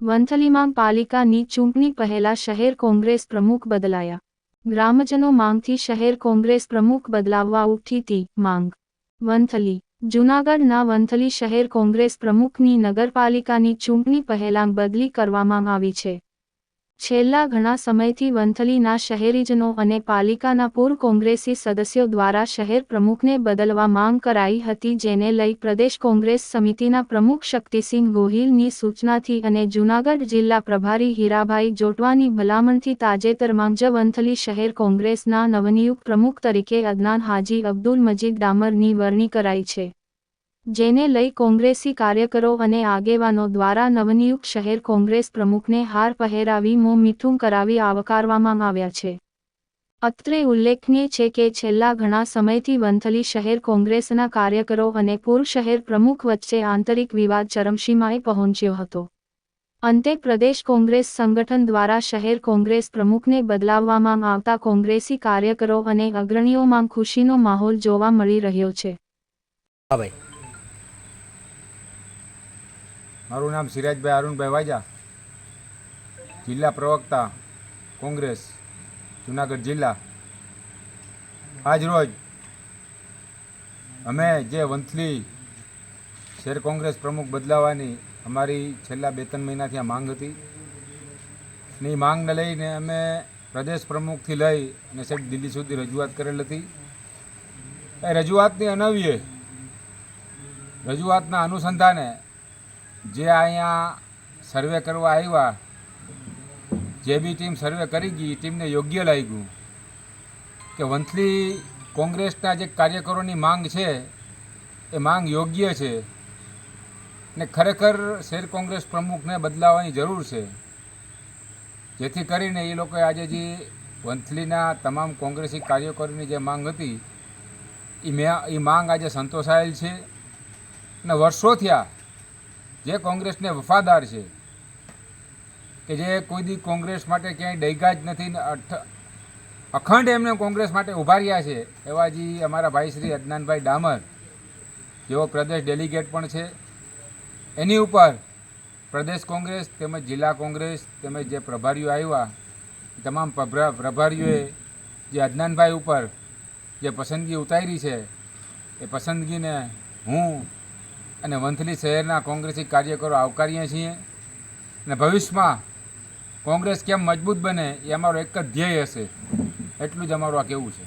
વંથલીમાં પાલિકાની ચૂંટણી પહેલા શહેર કોંગ્રેસ પ્રમુખ બદલાયા. ગ્રામજનો માંગથી શહેર કોંગ્રેસ પ્રમુખ બદલાવવા ઉઠી માંગ. વંથલી જૂનાગઢના વંથલી શહેર કોંગ્રેસ પ્રમુખની નગરપાલિકાની ચૂંટણી પહેલા બદલી કરવામાં આવી છે. છેલ્લા ઘણા સમયથી વંથલીના શહેરીજનો અને પાલિકાના પૂર્વ કોંગ્રેસી સદસ્યો દ્વારા શહેર પ્રમુખને બદલવા માંગ કરાઈ હતી, જેને લઈ પ્રદેશ કોંગ્રેસ સમિતિના પ્રમુખ શક્તિસિંહ ગોહિલની સૂચનાથી અને જૂનાગઢ જિલ્લા પ્રભારી હીરાભાઈ જોટવાની ભલામણથી તાજેતરમાં જ વંથલી શહેર કોંગ્રેસના નવનિયુક્ત પ્રમુખ તરીકે અદનાન હાજી અબ્દુલ મજીદ ડામરની વરણી કરાઈ છે. જેને લઈ કોંગ્રેસી કાર્યકરો અને આગેવાનો દ્વારા નવનિયુક્ત શહેર કોંગ્રેસ પ્રમુખને હાર પહેરાવી મોં મીઠું કરાવી આવકારવામાં આવ્યા છે. અત્રે ઉલ્લેખનીય છે કે છેલ્લા ઘણા સમયથી વંથલી શહેર કોંગ્રેસના કાર્યકરો અને પૂર્વ શહેર પ્રમુખ વચ્ચે આંતરિક વિવાદ ચરમસીમાએ પહોંચ્યો હતો. અંતે પ્રદેશ કોંગ્રેસ સંગઠન દ્વારા શહેર કોંગ્રેસ પ્રમુખને બદલાવવામાં આવતા કોંગ્રેસી કાર્યકરો અને અગ્રણીઓમાં ખુશીનો માહોલ જોવા મળી રહ્યો છે. મારું નામ સિરાજભાઈ અરુણભાઈ વાજા, જિલ્લા પ્રવક્તા કોંગ્રેસ જૂનાગઢ જિલ્લા. આજ રોજ અમે જે વંથલી શહેર કોંગ્રેસ પ્રમુખ બદલાવાની અમારી છેલ્લા 2-3 મહિનાથી આ માંગ હતી. એ માંગને લઈને અમે પ્રદેશ પ્રમુખથી લઈ અને છેક દિલ્હી સુધી રજૂઆત કરેલ હતી. એ રજૂઆતની અનવ્યે રજૂઆતના અનુસંધાને જે અહીંયા સર્વે કરવા આવ્યા, જે બી ટીમ સર્વે કરી ગઈ, એ ટીમને યોગ્ય લાગ્યું કે વંથલી કોંગ્રેસના જે કાર્યકરોની માંગ છે એ માંગ યોગ્ય છે ને ખરેખર શહેર કોંગ્રેસ પ્રમુખને બદલાવવાની જરૂર છે. જેથી કરીને એ લોકોએ આજે જે વંથલીના તમામ કોંગ્રેસી કાર્યકરોની જે માંગ હતી એ માંગ આજે સંતોષાયેલ છે. અને વર્ષો થયા જે કોંગ્રેસને વફાદાર છે, કે જે કોઈ દી કોંગ્રેસ માટે ક્યાંય ડૈગા જ નથી ને અખંડ એમને કોંગ્રેસ માટે ઊભા રહ્યા છે, એવા જે અમારા ભાઈ શ્રી અદનાનભાઈ ડામર જેઓ પ્રદેશ ડેલિગેટ પણ છે, એની ઉપર પ્રદેશ કોંગ્રેસ તેમજ જિલ્લા કોંગ્રેસ તેમજ જે પ્રભારીઓ આવ્યા, તમામ પ્રભારીઓએ જે અદનાનભાઈ ઉપર જે પસંદગી ઉતારી છે એ પસંદગીને હું અને વંથલી શહેરના કોંગ્રેસી કાર્યકરો આવકારીએ છીએ. અને ભવિષ્યમાં કોંગ્રેસ કેમ મજબૂત બને એ અમારો એક જ ધ્યેય હશે. એટલું જ અમારું આ કહેવું છે.